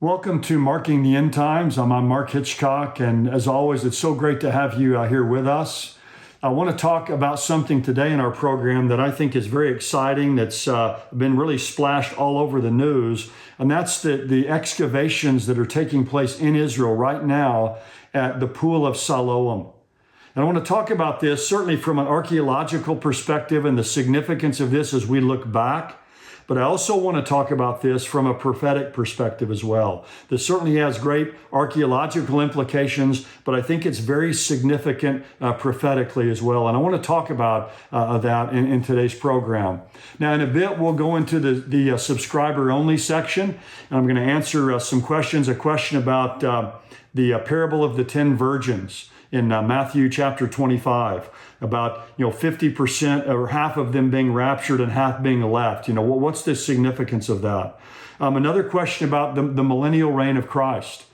Welcome to Marking the End Times. I'm Mark Hitchcock, and as always, it's so great to have you here with us. I want to talk about something today in our program that I think is very exciting, that's been really splashed all over the news, and that's the excavations that are taking place in Israel right now at the Pool of Siloam. And I want to talk about this certainly from an archaeological perspective and the significance of this as we look back. But I also want to talk about this from a prophetic perspective as well. This certainly has great archaeological implications, but I think it's very significant prophetically as well. And I want to talk about that in today's program. Now, in a bit, we'll go into the subscriber-only section, and I'm going to answer some questions. A question about the parable of the 10 virgins in Matthew chapter 25. About 50% or half of them being raptured and half being left. What's the significance of that? Another question about the millennial reign of Christ.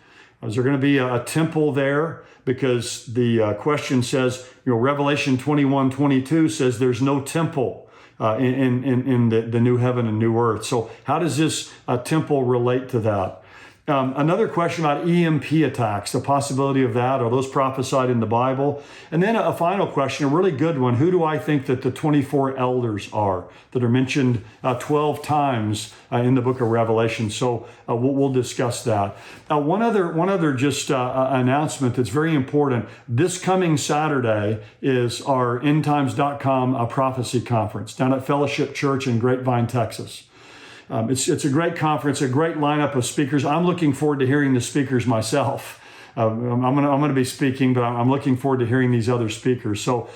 Is there going to be a temple there? Because the question says, Revelation 21:22 says there's no temple in the new heaven and new earth. So how does this temple relate to that? Another question about EMP attacks, the possibility of that. Are those prophesied in the Bible? And then a final question, a really good one. Who do I think that the 24 elders are that are mentioned 12 times in the book of Revelation? So we'll discuss that. One other just announcement that's very important. This coming Saturday is our endtimes.com prophecy conference down at Fellowship Church in Grapevine, Texas. It's a great conference, a great lineup of speakers. I'm looking forward to hearing the speakers myself. I'm going to be speaking, but I'm looking forward to hearing these other speakers. So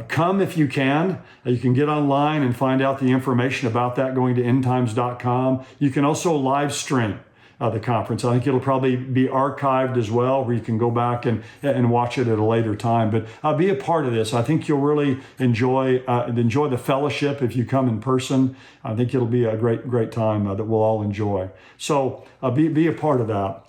come if you can. You can get online and find out the information about that going to endtimes.com. You can also live stream the conference. I think it'll probably be archived as well, where you can go back and watch it at a later time. But be a part of this. I think you'll really enjoy the fellowship if you come in person. I think it'll be a great time that we'll all enjoy. So be a part of that.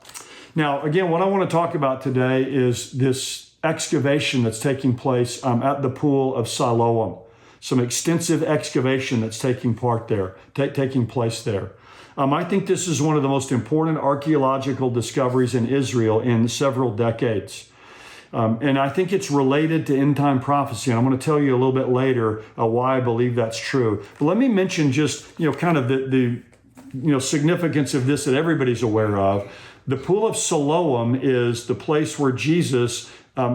Now, again, what I want to talk about today is this excavation that's taking place at the Pool of Siloam. Some extensive excavation that's taking place there. I think this is one of the most important archaeological discoveries in Israel in several decades. And I think it's related to end-time prophecy. And I'm going to tell you a little bit later why I believe that's true. But let me mention just, kind of the significance of this that everybody's aware of. The Pool of Siloam is the place where Jesus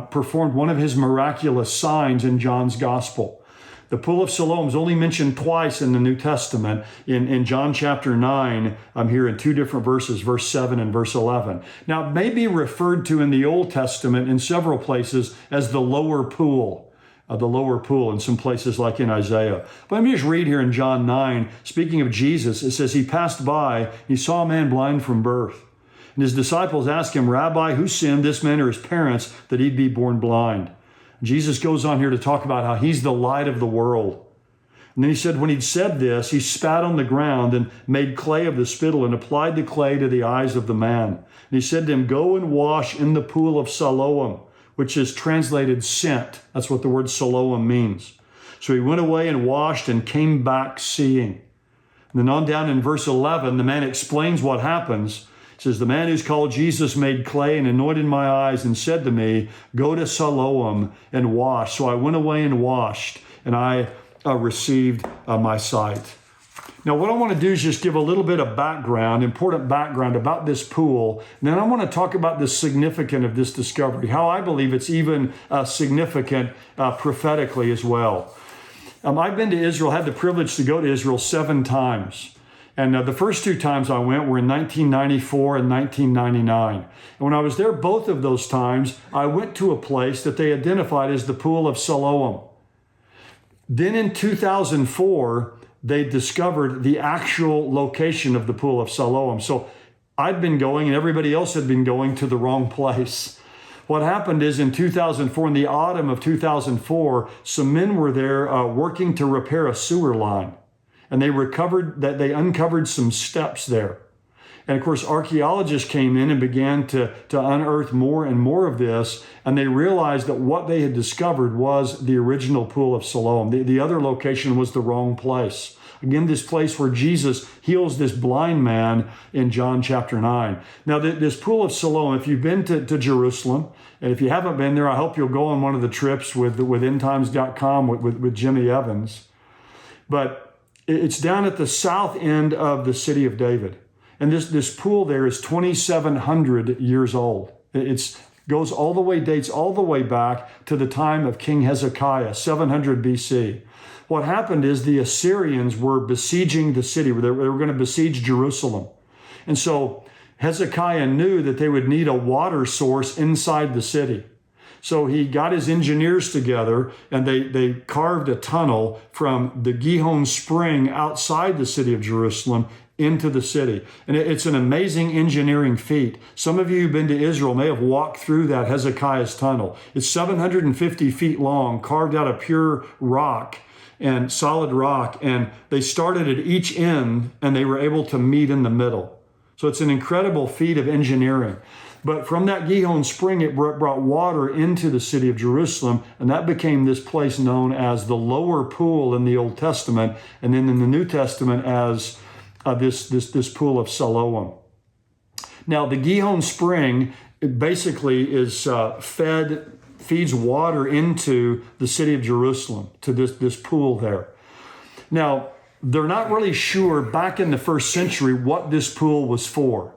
performed one of his miraculous signs in John's Gospel. The Pool of Siloam is only mentioned twice in the New Testament, in John chapter 9, here in two different verses, verse 7 and verse 11. Now, it may be referred to in the Old Testament in several places as the lower pool in some places like in Isaiah. But let me just read here in John 9, speaking of Jesus, it says, he passed by, he saw a man blind from birth. And his disciples asked him, Rabbi, who sinned, this man or his parents, that he'd be born blind? Jesus goes on here to talk about how he's the light of the world. And then he said, when he'd said this, he spat on the ground and made clay of the spittle and applied the clay to the eyes of the man. And he said to him, go and wash in the Pool of Siloam, which is translated sent. That's what the word Siloam means. So he went away and washed and came back seeing. And then on down in verse 11, the man explains what happens. It says, the man who's called Jesus made clay and anointed my eyes and said to me, go to Siloam and wash. So I went away and washed, and I received my sight. Now, what I want to do is just give a little bit of important background about this pool. And then I want to talk about the significance of this discovery, how I believe it's even significant prophetically as well. I've been to Israel, had the privilege to go to Israel 7 times. And the first 2 times I went were in 1994 and 1999. And when I was there both of those times, I went to a place that they identified as the Pool of Siloam. Then in 2004, they discovered the actual location of the Pool of Siloam. So I'd been going and everybody else had been going to the wrong place. What happened is in 2004, in the autumn of 2004, some men were there working to repair a sewer line. And they uncovered some steps there. And of course, archaeologists came in and began to unearth more and more of this. And they realized that what they had discovered was the original Pool of Siloam. The other location was the wrong place. Again, this place where Jesus heals this blind man in John chapter 9. Now, this Pool of Siloam, if you've been to Jerusalem, and if you haven't been there, I hope you'll go on one of the trips with endtimes.com with Jimmy Evans. But it's down at the south end of the city of David. And this pool there is 2,700 years old. Dates all the way back to the time of King Hezekiah, 700 BC. What happened is the Assyrians were besieging the city. They were going to besiege Jerusalem. And so Hezekiah knew that they would need a water source inside the city. So he got his engineers together and they carved a tunnel from the Gihon Spring outside the city of Jerusalem into the city. And it's an amazing engineering feat. Some of you who've been to Israel may have walked through that Hezekiah's tunnel. It's 750 feet long, carved out of pure rock and solid rock. And they started at each end and they were able to meet in the middle. So it's an incredible feat of engineering. But from that Gihon Spring, it brought water into the city of Jerusalem, and that became this place known as the Lower Pool in the Old Testament, and then in the New Testament as this Pool of Siloam. Now, the Gihon Spring, it basically is feeds water into the city of Jerusalem, to this pool there. Now, they're not really sure back in the first century what this pool was for.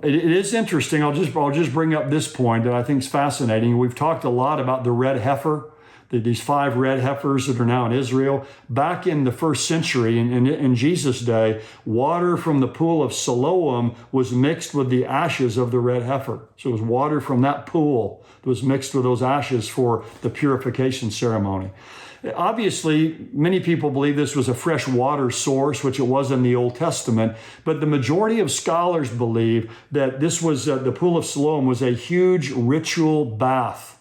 It is interesting. I'll just bring up this point that I think is fascinating. We've talked a lot about the red heifer, these 5 red heifers that are now in Israel. Back in the first century, in Jesus' day, water from the Pool of Siloam was mixed with the ashes of the red heifer. So it was water from that pool that was mixed with those ashes for the purification ceremony. Obviously, many people believe this was a fresh water source, which it was in the Old Testament, but the majority of scholars believe that this was the Pool of Siloam was a huge ritual bath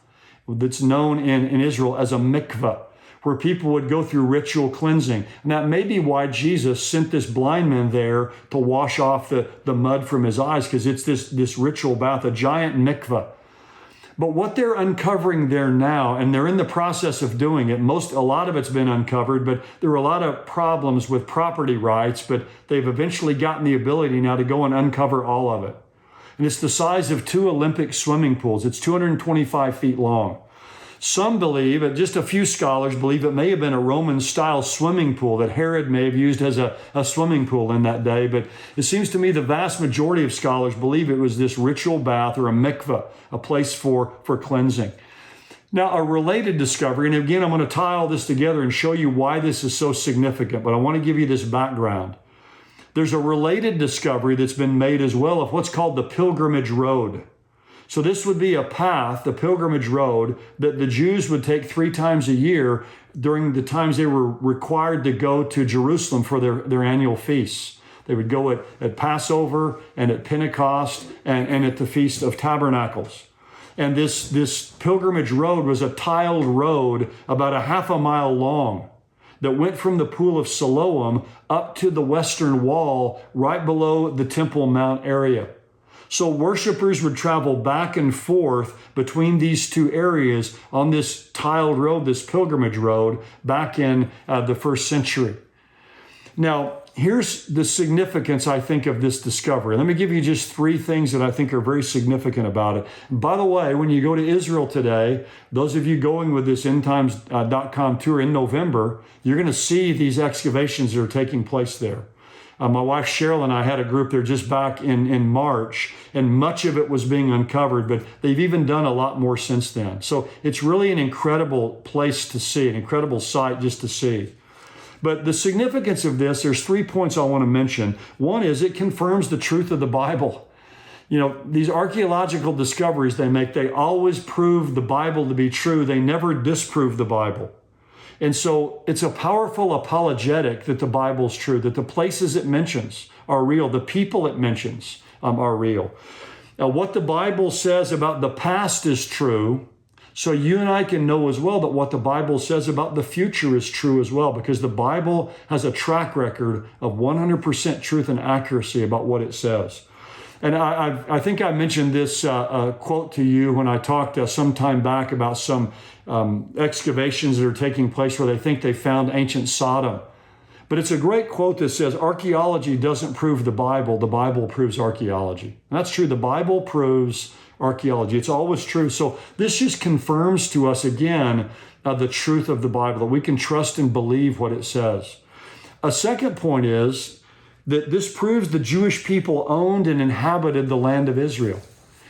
that's known in Israel as a mikveh, where people would go through ritual cleansing. And that may be why Jesus sent this blind man there to wash off the mud from his eyes, because it's this ritual bath, a giant mikveh. But what they're uncovering there now, and they're in the process of doing it, a lot of it's been uncovered, but there were a lot of problems with property rights, but they've eventually gotten the ability now to go and uncover all of it. And it's the size of 2 Olympic swimming pools. It's 225 feet long. Some believe, just a few scholars believe it may have been a Roman-style swimming pool that Herod may have used as a swimming pool in that day. But it seems to me the vast majority of scholars believe it was this ritual bath or a mikveh, a place for cleansing. Now, a related discovery, and again, I'm going to tie all this together and show you why this is so significant, but I want to give you this background. There's a related discovery that's been made as well of what's called the Pilgrimage Road. So this would be a path, the Pilgrimage Road, that the Jews would take 3 times a year during the times they were required to go to Jerusalem for their annual feasts. They would go at Passover and at Pentecost and at the Feast of Tabernacles. And this Pilgrimage Road was a tiled road about a half a mile long that went from the Pool of Siloam up to the western wall right below the Temple Mount area. So worshipers would travel back and forth between these 2 areas on this tiled road, this pilgrimage road, back in the first century. Now, here's the significance, I think, of this discovery. Let me give you just 3 things that I think are very significant about it. And by the way, when you go to Israel today, those of you going with this endtimes.com tour in November, you're going to see these excavations that are taking place there. My wife Cheryl and I had a group there just back in March, and much of it was being uncovered, but they've even done a lot more since then. So it's really an incredible place to see, an incredible sight just to see. But the significance of this, there's 3 points I want to mention. One is it confirms the truth of the Bible. You know, these archaeological discoveries they make, they always prove the Bible to be true. They never disprove the Bible. And so it's a powerful apologetic that the Bible's true, that the places it mentions are real, the people it mentions are real. Now, what the Bible says about the past is true, so you and I can know as well that what the Bible says about the future is true as well, because the Bible has a track record of 100% truth and accuracy about what it says. And I think I mentioned this quote to you when I talked some time back about some excavations that are taking place where they think they found ancient Sodom. But it's a great quote that says, archaeology doesn't prove the Bible proves archaeology. And that's true. The Bible proves archaeology. It's always true. So this just confirms to us again the truth of the Bible, that we can trust and believe what it says. A second point is that this proves the Jewish people owned and inhabited the land of Israel.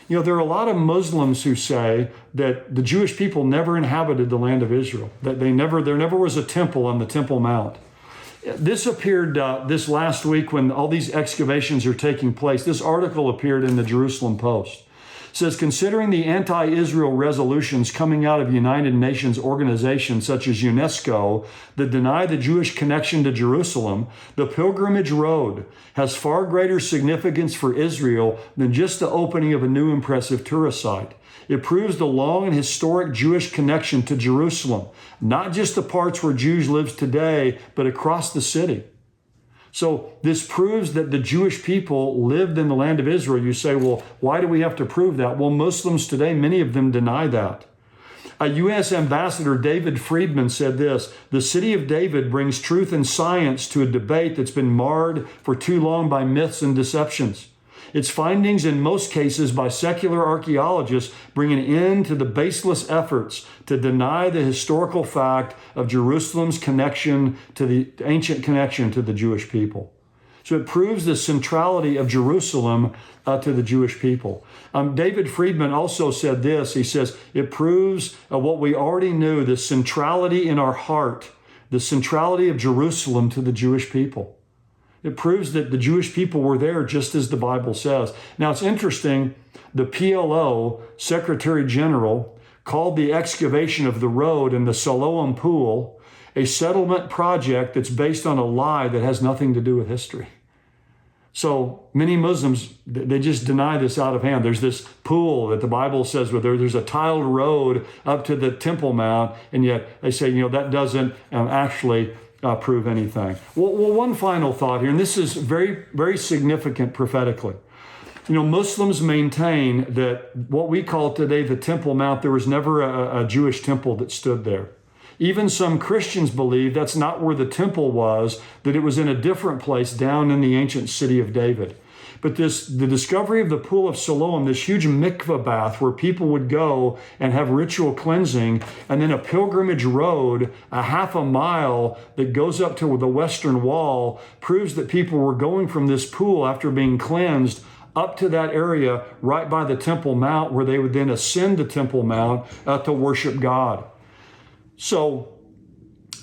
You know, there are a lot of Muslims who say that the Jewish people never inhabited the land of Israel, that there never was a temple on the Temple Mount. This appeared this last week when all these excavations are taking place. This article appeared in the Jerusalem Post. It says, considering the anti-Israel resolutions coming out of United Nations organizations such as UNESCO that deny the Jewish connection to Jerusalem, the pilgrimage road has far greater significance for Israel than just the opening of a new impressive tourist site. It proves the long and historic Jewish connection to Jerusalem, not just the parts where Jews live today, but across the city. So this proves that the Jewish people lived in the land of Israel. You say, well, why do we have to prove that? Well, Muslims today, many of them deny that. A U.S. Ambassador David Friedman said this, the city of David brings truth and science to a debate that's been marred for too long by myths and deceptions. Its findings, in most cases by secular archaeologists, bring an end to the baseless efforts to deny the historical fact of Jerusalem's connection to the ancient connection to the Jewish people. So it proves the centrality of Jerusalem to the Jewish people. David Friedman also said this. He says, it proves what we already knew, the centrality in our heart, the centrality of Jerusalem to the Jewish people. It proves that the Jewish people were there just as the Bible says. Now, it's interesting, the PLO Secretary General called the excavation of the road in the Siloam Pool a settlement project that's based on a lie that has nothing to do with history. So many Muslims, they just deny this out of hand. There's this pool that the Bible says where there's a tiled road up to the Temple Mount, and yet they say, that doesn't actually prove anything. Well, one final thought here, and this is very, very significant prophetically. Muslims maintain that what we call today the Temple Mount, there was never a Jewish temple that stood there. Even some Christians believe that's not where the temple was, that it was in a different place down in the ancient city of David. But the discovery of the Pool of Siloam, this huge mikveh bath where people would go and have ritual cleansing, and then a pilgrimage road, a half a mile that goes up to the western wall, proves that people were going from this pool after being cleansed up to that area right by the Temple Mount, where they would then ascend the Temple Mount to worship God. So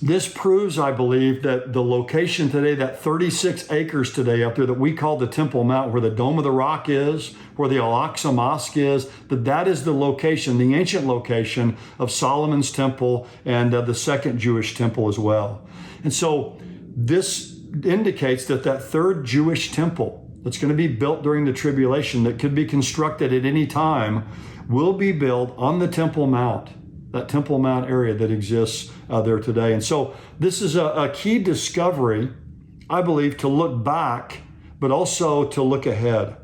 this proves, I believe, that the location today, that 36 acres today up there that we call the Temple Mount, where the Dome of the Rock is, where the Al-Aqsa Mosque is, that is the location, the ancient location of Solomon's temple and the second Jewish temple as well. And so this indicates that third Jewish temple that's going to be built during the tribulation, that could be constructed at any time, will be built on the Temple Mount, that Temple Mount area that exists there today. And so this is a key discovery, I believe, to look back, but also to look ahead.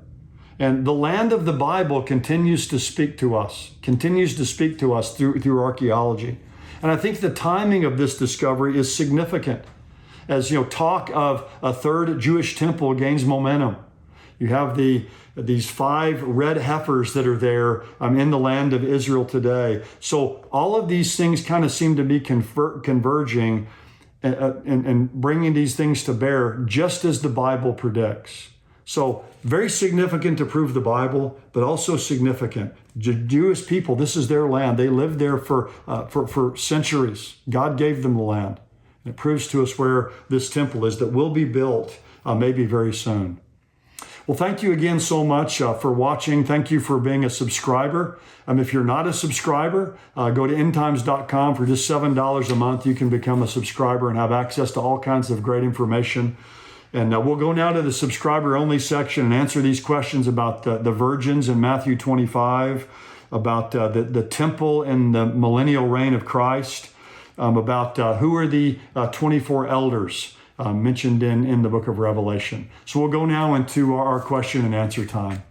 And the land of the Bible continues to speak to us through archaeology. And I think the timing of this discovery is significant. As talk of a third Jewish temple gains momentum. You have these 5 red heifers that are there in the land of Israel today. So all of these things kind of seem to be converging and bringing these things to bear just as the Bible predicts. So very significant to prove the Bible, but also significant. The Jewish people, this is their land. They lived there for centuries. God gave them the land. And it proves to us where this temple is that will be built maybe very soon. Well, thank you again so much for watching. Thank you for being a subscriber. If you're not a subscriber, go to endtimes.com. For just $7 a month, you can become a subscriber and have access to all kinds of great information. And we'll go now to the subscriber-only section and answer these questions about the virgins in Matthew 25, about the temple and the millennial reign of Christ, about who are the 24 elders mentioned in the book of Revelation. So we'll go now into our question and answer time.